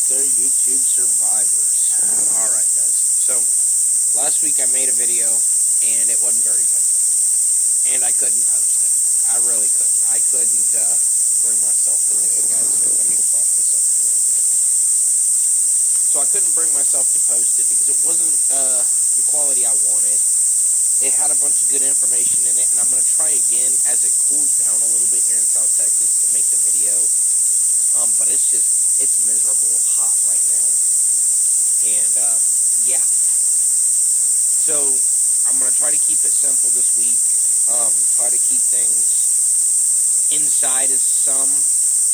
there, YouTube survivors. Alright, guys. So, last week I made a video, and it wasn't very good. And I couldn't post it. I really couldn't. I couldn't bring myself to do it, guys. Here, let me crop this up a little bit. So I couldn't bring myself to post it because it wasn't the quality I wanted. It had a bunch of good information in it, and I'm going to try again as it cools down a little bit here in South Texas to make the video. But it's miserable hot right now. And, yeah. So, I'm going to try to keep it simple this week. Try to keep things inside as some.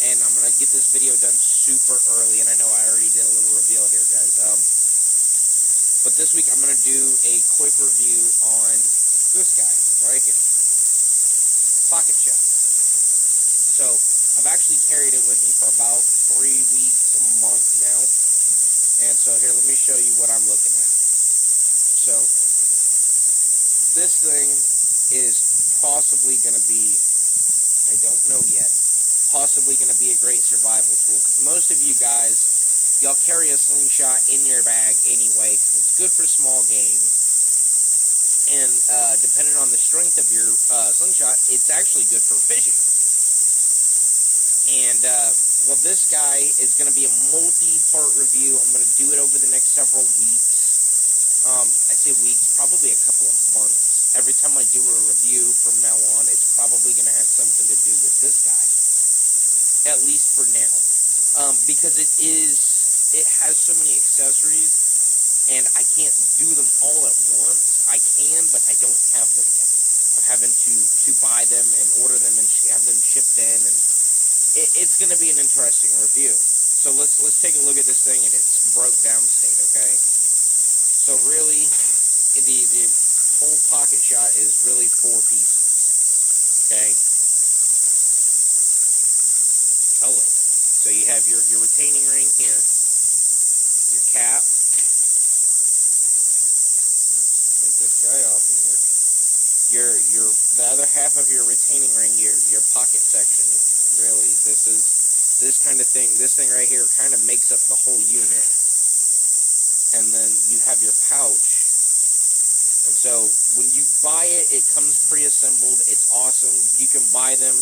And I'm going to get this video done super early. And I know I already did a little reveal here, guys. But this week I'm going to do a quick review on this guy right here. Pocket Shot. So, I've actually carried it with me for about 3 weeks, a month now. And so here, let me show you what I'm looking at. So, this thing is possibly going to be, I don't know yet, possibly going to be a great survival tool. Because most of you guys, y'all carry a slingshot in your bag anyway, because it's good for small game. And depending on the strength of your slingshot, it's actually good for fishing. And, well, this guy is going to be a multi-part review. I'm going to do it over the next several weeks. I say weeks, probably a couple of months. Every time I do a review from now on, it's probably going to have something to do with this guy. At least for now. Because it has so many accessories, and I can't do them all at once. I can, but I don't have them yet. I'm having to buy them and order them and have them shipped in, and it's going to be an interesting review. So let's take a look at this thing in its broke down state, okay? So really, the whole Pocket Shot is really 4 pieces, okay? Hello. So you have your retaining ring here, your cap. Let's take this guy off of here. The other half of your retaining ring, your pocket section. Really, this kind of thing. This thing right here kind of makes up the whole unit. And then you have your pouch. And so when you buy it, it comes pre-assembled. It's awesome. You can buy them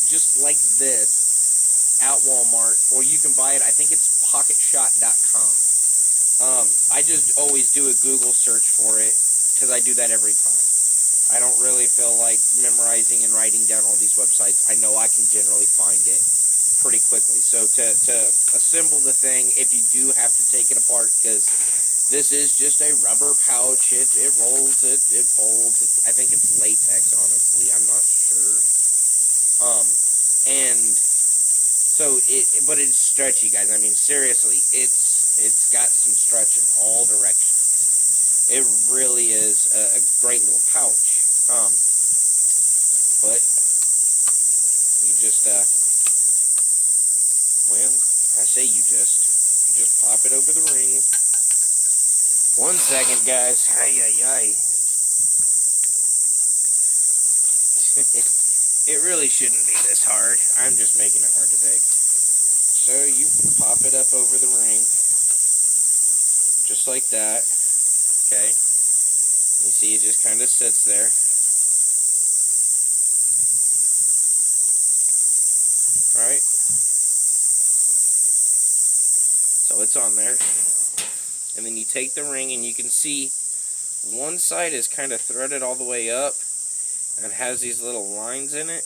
just like this at Walmart, or you can buy it. I think it's pocketshot.com. I just always do a Google search for it because I do that every time. I don't really feel like memorizing and writing down all these websites. I know I can generally find it pretty quickly. So to assemble the thing, if you do have to take it apart, because this is just a rubber pouch, it rolls, it folds. I think it's latex, honestly. I'm not sure. And so but it's stretchy, guys. I mean, seriously, it's got some stretch in all directions. It really is a great little pouch. But you just, well, I say you just pop it over the ring. 1 second, guys. Ay. It really shouldn't be this hard. I'm just making it hard today. So you pop it up over the ring, just like that. Okay. You see, it just kind of sits there. Right? So it's on there. And then you take the ring and you can see one side is kind of threaded all the way up and has these little lines in it.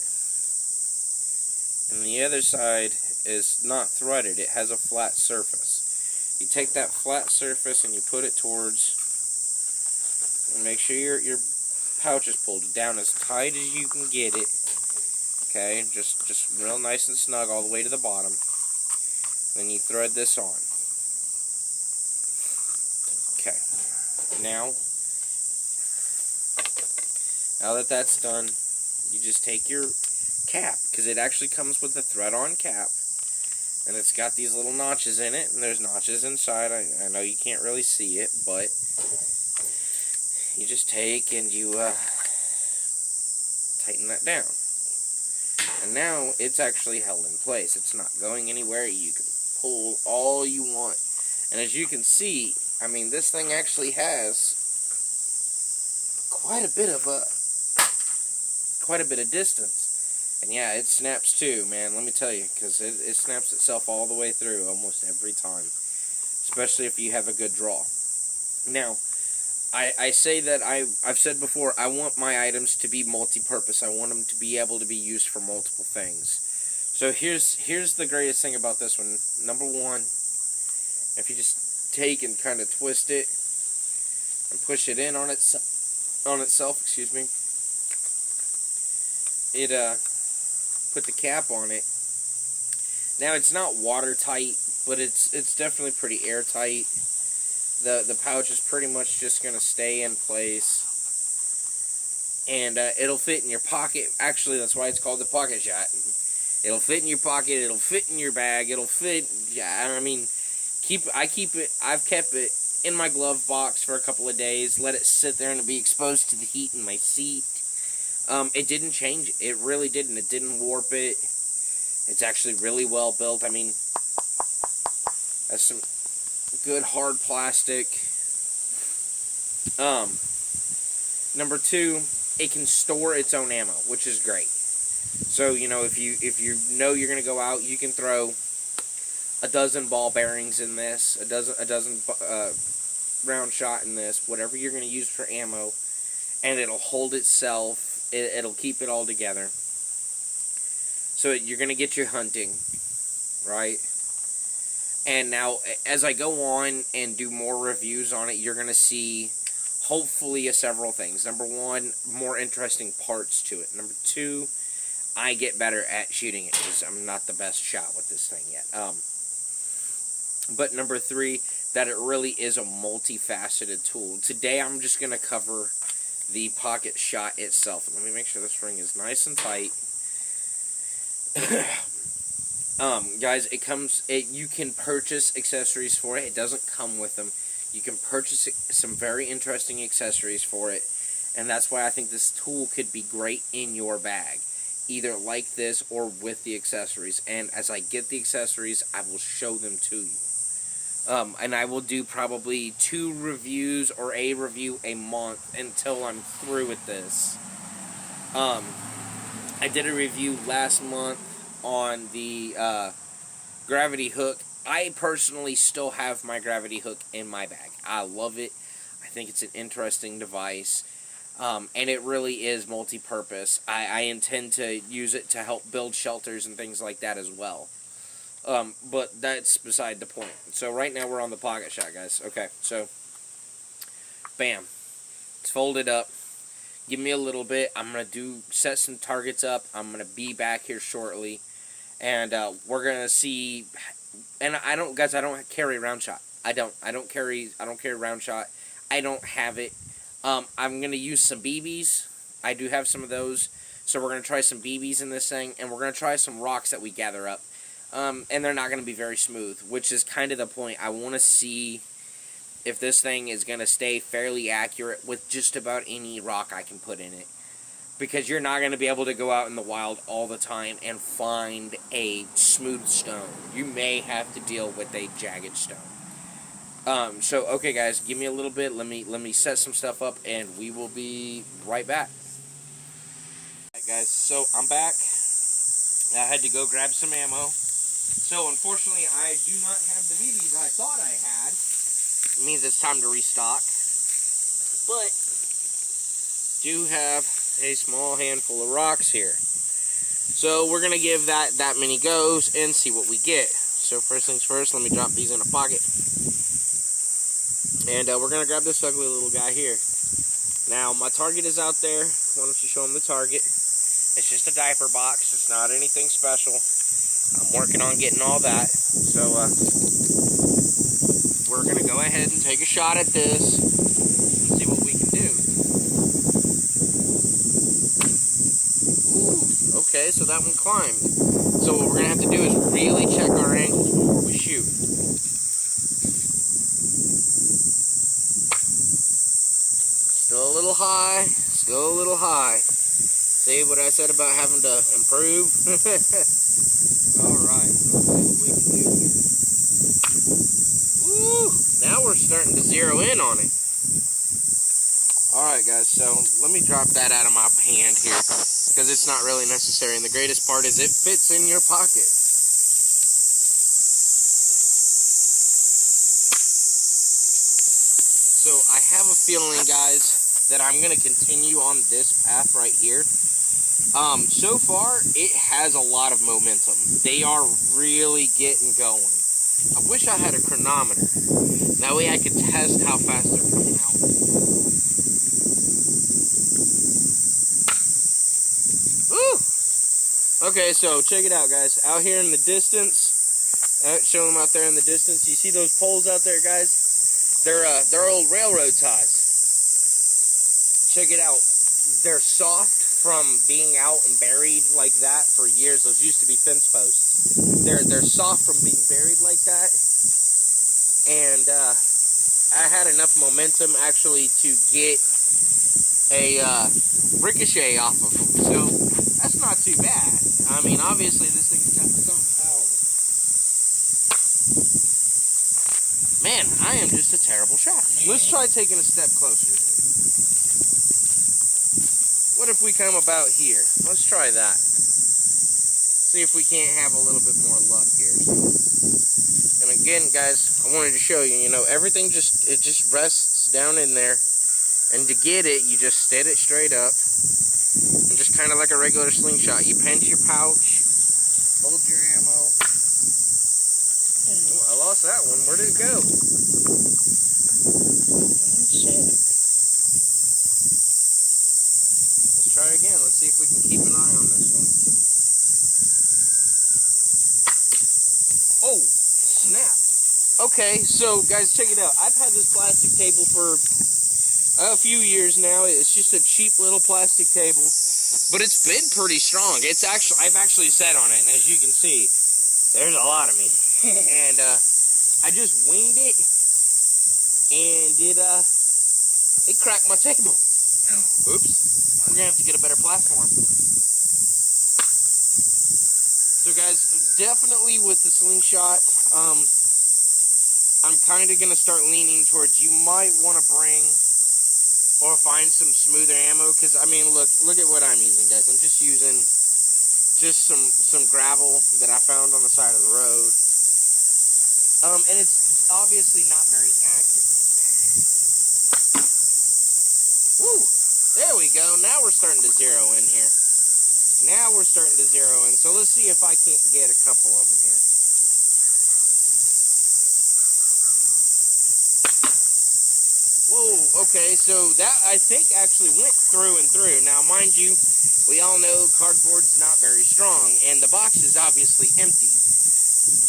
And the other side is not threaded. It has a flat surface. You take that flat surface and you put it towards, and make sure your pouch is pulled down as tight as you can get it. Okay, just real nice and snug all the way to the bottom. Then you thread this on. Okay, now that that's done, you just take your cap, because it actually comes with a thread-on cap, and it's got these little notches in it, and there's notches inside. I know you can't really see it, but you just take and you tighten that down. And now it's actually held in place. It's not going anywhere. You can pull all you want. And as you can see, I mean, this thing actually has quite a bit of distance. And yeah, it snaps too, man, let me tell you, because it snaps itself all the way through almost every time, especially if you have a good draw. Now, I say that I've said before, I want my items to be multi-purpose. I want them to be able to be used for multiple things. So here's the greatest thing about this one. Number one, if you just take and kind of twist it and push it in on itself, excuse me, it put the cap on it. Now it's not watertight, but it's definitely pretty airtight. The pouch is pretty much just gonna stay in place, and it'll fit in your pocket. Actually, that's why it's called the Pocket Shot. It'll fit in your pocket. It'll fit in your bag. It'll fit. Yeah, I mean, I've kept it in my glove box for a couple of days. Let it sit there and be exposed to the heat in my seat. It didn't change. It really didn't. It didn't warp it. It's actually really well built. I mean, that's some good hard plastic. Number two, it can store its own ammo, which is great. So, you know, if you know you're gonna go out, you can throw a dozen ball bearings in this, a dozen round shot in this, whatever you're gonna use for ammo, and it'll hold itself. It'll keep it all together. So you're gonna get your hunting, right? And now, as I go on and do more reviews on it, you're gonna see, hopefully, several things. Number one, more interesting parts to it. Number two, I get better at shooting it, because I'm not the best shot with this thing yet. But number three, that it really is a multifaceted tool. Today, I'm just gonna cover the Pocket Shot itself. Let me make sure this ring is nice and tight. Guys, you can purchase accessories for it. It doesn't come with them. You can purchase some very interesting accessories for it, and that's why I think this tool could be great in your bag, either like this or with the accessories. And as I get the accessories, I will show them to you. And I will do probably 2 reviews or a review a month until I'm through with this. I did a review last month on the gravity hook. I personally still have my gravity hook in my bag. I love it. I think it's an interesting device. And it really is multi-purpose. I intend to use it to help build shelters and things like that as well. But that's beside the point. So right now we're on the Pocket Shot, guys. Okay, so bam. It's folded up. Give me a little bit. I'm going to set some targets up. I'm going to be back here shortly. And we're going to see, and I don't carry round shot. I don't carry round shot. I don't have it. I'm going to use some BBs. I do have some of those. So we're going to try some BBs in this thing, and we're going to try some rocks that we gather up. And they're not going to be very smooth, which is kind of the point. I want to see if this thing is going to stay fairly accurate with just about any rock I can put in it. Because you're not going to be able to go out in the wild all the time and find a smooth stone. You may have to deal with a jagged stone. So, okay guys, give me a little bit. Let me set some stuff up, and we will be right back. Alright guys, so I'm back. I had to go grab some ammo. So, unfortunately, I do not have the BBs I thought I had. It means it's time to restock. But, do have a small handful of rocks here. So, we're going to give that many goes and see what we get. So, first things first, let me drop these in a pocket. And we're going to grab this ugly little guy here. Now, my target is out there. Why don't you show him the target? It's just a diaper box. It's not anything special. I'm working on getting all that. So, we're going to go ahead and take a shot at this and see what we can do. Ooh, okay, so that one climbed. So what we're going to have to do is really check our angles before we shoot. Still a little high. Still a little high. See what I said about having to improve? Alright, let's see what we can do here. Now we're starting to zero in on it. Alright guys, so let me drop that out of my hand here, because it's not really necessary, and the greatest part is it fits in your pocket. So I have a feeling, guys, that I'm going to continue on this path right here. So far, it has a lot of momentum. They are really getting going. I wish I had a chronometer. That way I could test how fast they're coming out. Woo! Okay, so check it out, guys. Out here in the distance, show them out there in the distance. You see those poles out there, guys? They're old railroad ties. Check it out. They're soft from being out and buried like that for years. Those used to be fence posts. They're soft from being buried like that. And I had enough momentum actually to get a ricochet off of them. So that's not too bad. I mean, obviously this thing's got some power. Man, I am just a terrible shot. Let's try taking a step closer. What if we come about here? Let's try that. See if we can't have a little bit more luck here. And again, guys, I wanted to show you, everything just rests down in there. And to get it, you just set it straight up. And just kind of like a regular slingshot. You pinch your pouch, hold your ammo. Oh, I lost that one. Where did it go? Let's try again. Let's see if we can keep an eye on this one. Oh, snap. Okay, so guys, check it out. I've had this plastic table for a few years now. It's just a cheap little plastic table, but it's been pretty strong. I've actually sat on it, and as you can see, there's a lot of me. And I just winged it, and it cracked my table. Oops. We're gonna have to get a better platform. So guys, definitely with the slingshot, I'm kind of gonna start leaning towards you might want to bring or find some smoother ammo, because I mean, look at what I'm using, guys. I'm just using some gravel that I found on the side of the road, and it's obviously not very accurate. Woo! There we go. Now we're starting to zero in here. Now we're starting to zero in. So let's see if I can't get a couple of them here. Whoa, okay, so that, I think, actually went through and through. Now, mind you, we all know cardboard's not very strong, and the box is obviously empty.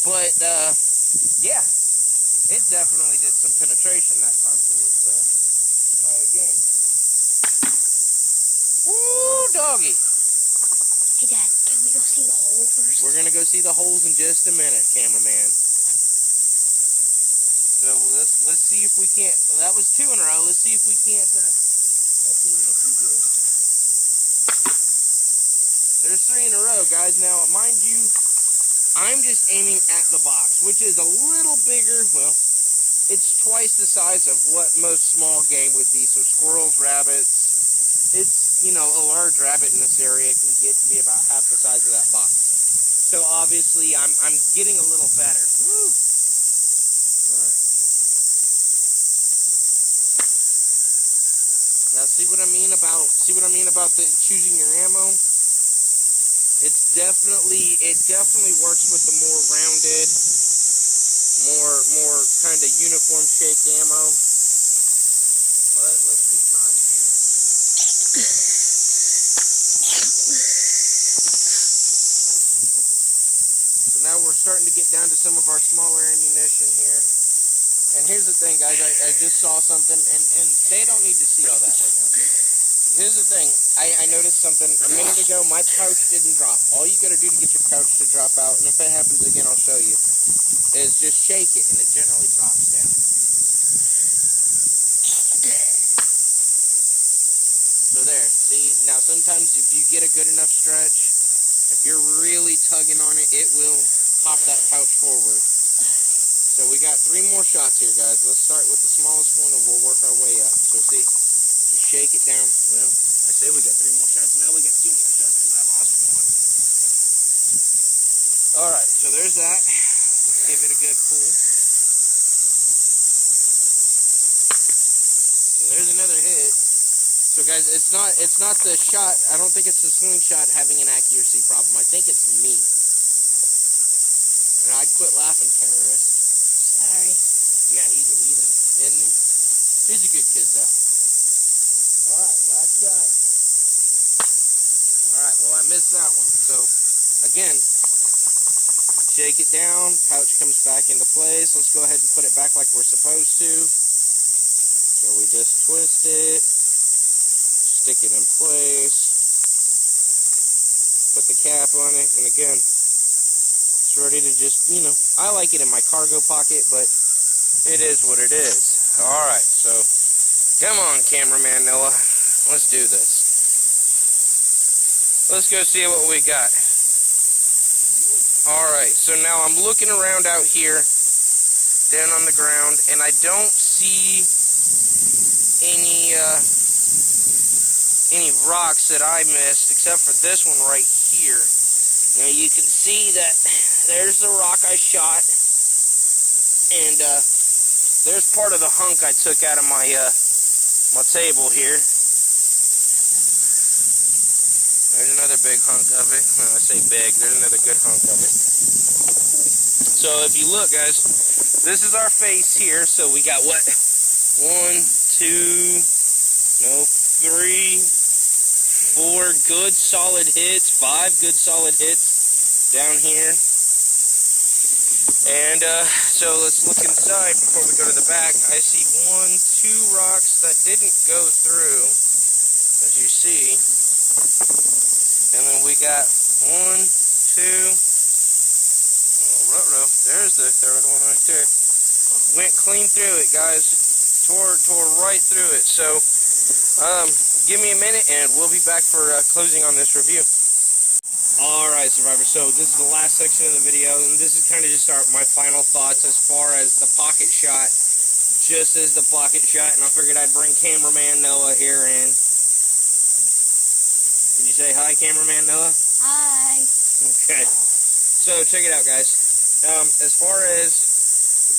But, yeah, it definitely did some penetration that time, so let's try again. Woo, doggy! Hey, Dad, can we go see the hole first? We're going to go see the holes in just a minute, cameraman. So let's see if we can't. Well, that was 2 in a row. Let's see if we can't. Let's see what we do. There's 3 in a row, guys. Now, mind you, I'm just aiming at the box, which is a little bigger. Well, it's twice the size of what most small game would be. So squirrels, rabbits. It's, a large rabbit in this area can get to be about half the size of that box. So obviously, I'm getting a little better. Woo! All right. Now see what I mean about the choosing your ammo? It definitely works with the more rounded, more kind of uniform shaped ammo. But let's keep trying here. So now we're starting to get down to some of our smaller ammunition here. And here's the thing, guys, I just saw something, and they don't need to see all that right now. Here's the thing, I noticed something a minute ago. My pouch didn't drop. All you gotta do to get your pouch to drop out, and if it happens again, I'll show you, is just shake it, and it generally drops down. So there, see, now sometimes if you get a good enough stretch, if you're really tugging on it, it will pop that pouch forward. So we got 3 more shots here, guys. Let's start with the smallest one and we'll work our way up. So see, you shake it down. Well, I say we got 3 more shots. Now we got 2 more shots because I lost one. All right, so there's that. Let's give it a good pull. So there's another hit. So guys, it's not the shot. I don't think it's the slingshot having an accuracy problem. I think it's me. And I'd quit laughing, terrorist. Sorry. Yeah, he's a heathen, isn't he? He's a good kid, though. All right, last shot. All right, well, I missed that one. So, again, shake it down. Pouch comes back into place. Let's go ahead and put it back like we're supposed to. So we just twist it, stick it in place, put the cap on it, and again, it's ready to just, you know, I like it in my cargo pocket, but it is what it is. All right, so come on, cameraman Noah. Let's do this. Let's go see what we got. All right, so now I'm looking around out here, down on the ground, and I don't see any rocks that I missed, except for this one right here. Now you can see that there's the rock I shot, and there's part of the hunk I took out of my my table here. There's another big hunk of it. When I say big, there's another good hunk of it. So if you look, guys, this is our face here. So we got what? 1, 2, no, 3, 4 good solid hits, 5 good solid hits down here. And so let's look inside before we go to the back. I see 1, 2 rocks that didn't go through, as you see. And then we got 1, 2. Oh, ruh-roh. There's the third one right there. Went clean through it, guys. Tore right through it. So, give me a minute and we'll be back for closing on this review. Alright, Survivor, so this is the last section of the video, and this is kind of just my final thoughts as far as the pocket shot, just as the pocket shot, and I figured I'd bring cameraman Noah here in. Can you say hi, cameraman Noah? Hi. Okay. So, check it out, guys. As far as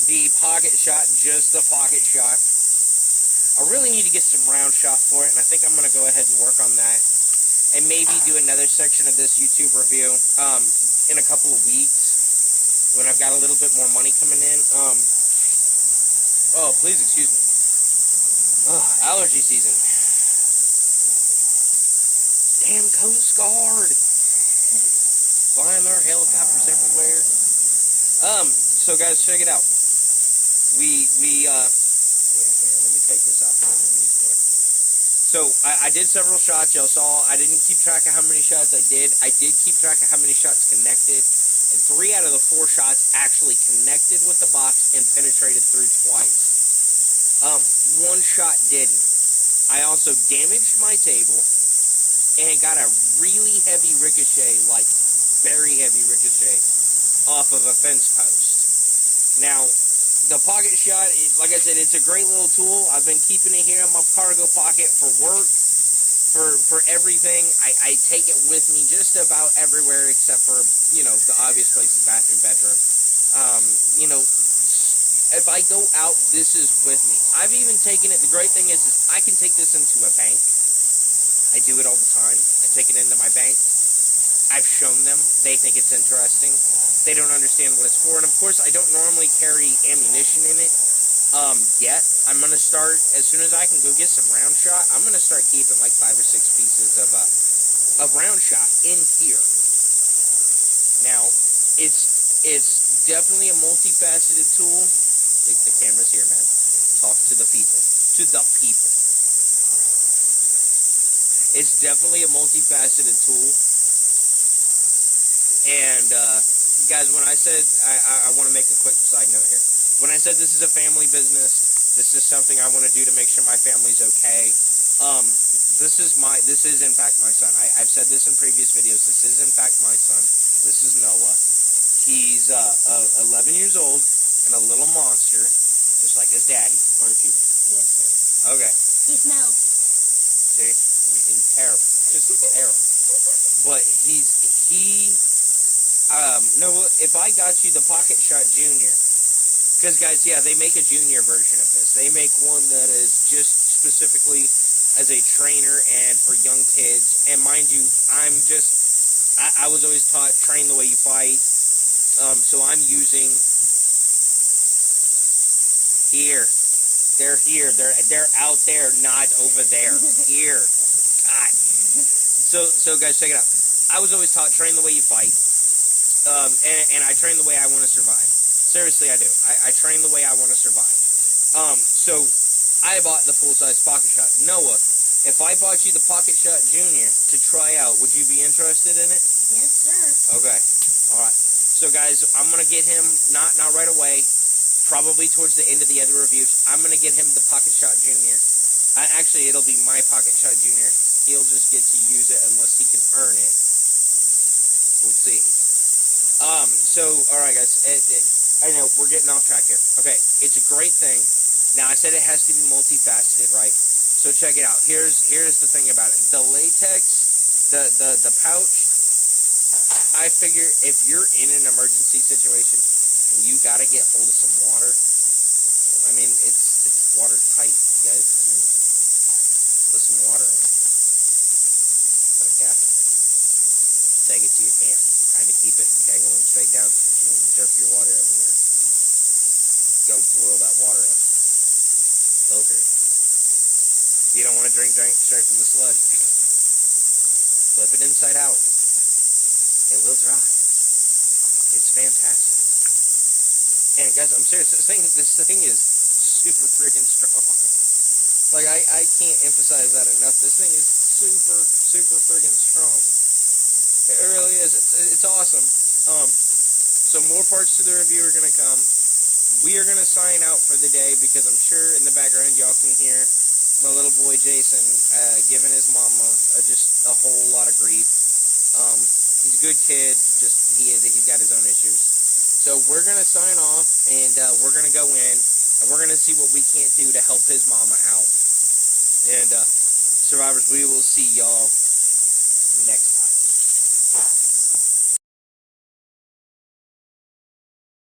the pocket shot, just the pocket shot, I really need to get some round shot for it, and I think I'm going to go ahead and work on that. And maybe do another section of this YouTube review in a couple of weeks when I've got a little bit more money coming in. Oh, please excuse me. Oh, allergy season. Damn Coast Guard. Flying their helicopters everywhere. So guys, check it out. Here, let me take this off. I don't know need for it. So, I did several shots. Y'all saw, I didn't keep track of how many shots I did. I did keep track of how many shots connected. And 3 out of the 4 shots actually connected with the box and penetrated through twice. 1 shot didn't. I also damaged my table and got a really heavy ricochet, like very heavy ricochet, off of a fence post. Now, the pocket shot, like I said, it's a great little tool. I've been keeping it here in my cargo pocket for work, for everything. I take it with me just about everywhere except for, you know, the obvious places, bathroom, bedroom. You know, if I go out, this is with me. I've even taken it, the great thing is I can take this into a bank. I do it all the time. I take it into my bank. I've shown them. They think it's interesting. They don't understand what it's for. And, of course, I don't normally carry ammunition in it yet. I'm going to start, as soon as I can go get some round shot, I'm going to start keeping like 5 or 6 pieces of round shot in here. Now, it's definitely a multifaceted tool. The camera's here, man. Talk to the people. To the people. It's definitely a multifaceted tool. And, guys, when I said, I want to make a quick side note here. When I said this is a family business, this is something I want to do to make sure my family's okay. This is in fact my son. I've said this in previous videos. This is in fact my son. This is Noah. He's 11 years old. and a little monster, just like his daddy, aren't you? Yes, sir. Okay. He smells. See? He's terrible. Just terrible. But no, if I got you the Pocket Shot Junior, because guys, yeah, they make a junior version of this. They make one that is just specifically as a trainer and for young kids. And mind you, I was always taught train the way you fight. So I'm using here. They're here. They're out there, not over there. Here. God. So guys, check it out. I was always taught train the way you fight. And I train the way I want to survive. Seriously, I do. I train the way I want to survive. So I bought the full-size Pocket Shot. Noah, if I bought you the Pocket Shot Junior to try out, would you be interested in it? Yes, sir. Okay. All right. So guys, I'm gonna get him not right away. Probably towards the end of the other reviews, I'm gonna get him the Pocket Shot Junior. Actually, it'll be my Pocket Shot Junior. He'll just get to use it unless he can earn it. We'll see. So, alright guys, I know, we're getting off track here. Okay, it's a great thing. Now, I said it has to be multifaceted, right? So check it out. Here's the thing about it. The latex, the pouch, I figure if you're in an emergency situation and you gotta get hold of some water, I mean, it's watertight, guys. I mean, put some water in it. Put a cap in it. Take it to your camp. Kind of keep it dangling straight down so that you don't jerk your water everywhere. Go boil that water up. Filter it. If you don't want to drink straight from the sludge, flip it inside out. It will dry. It's fantastic. And guys, I'm serious. This thing is super freaking strong. Like I can't emphasize that enough. This thing is super freaking strong. It really is. It's awesome. So more parts to the review are gonna come. We are gonna sign out for the day because I'm sure in the background y'all can hear my little boy Jason giving his mama just a whole lot of grief. He's a good kid. Just he's got his own issues. So we're gonna sign off and we're gonna go in and we're gonna see what we can't do to help his mama out. And survivors, we will see y'all next time.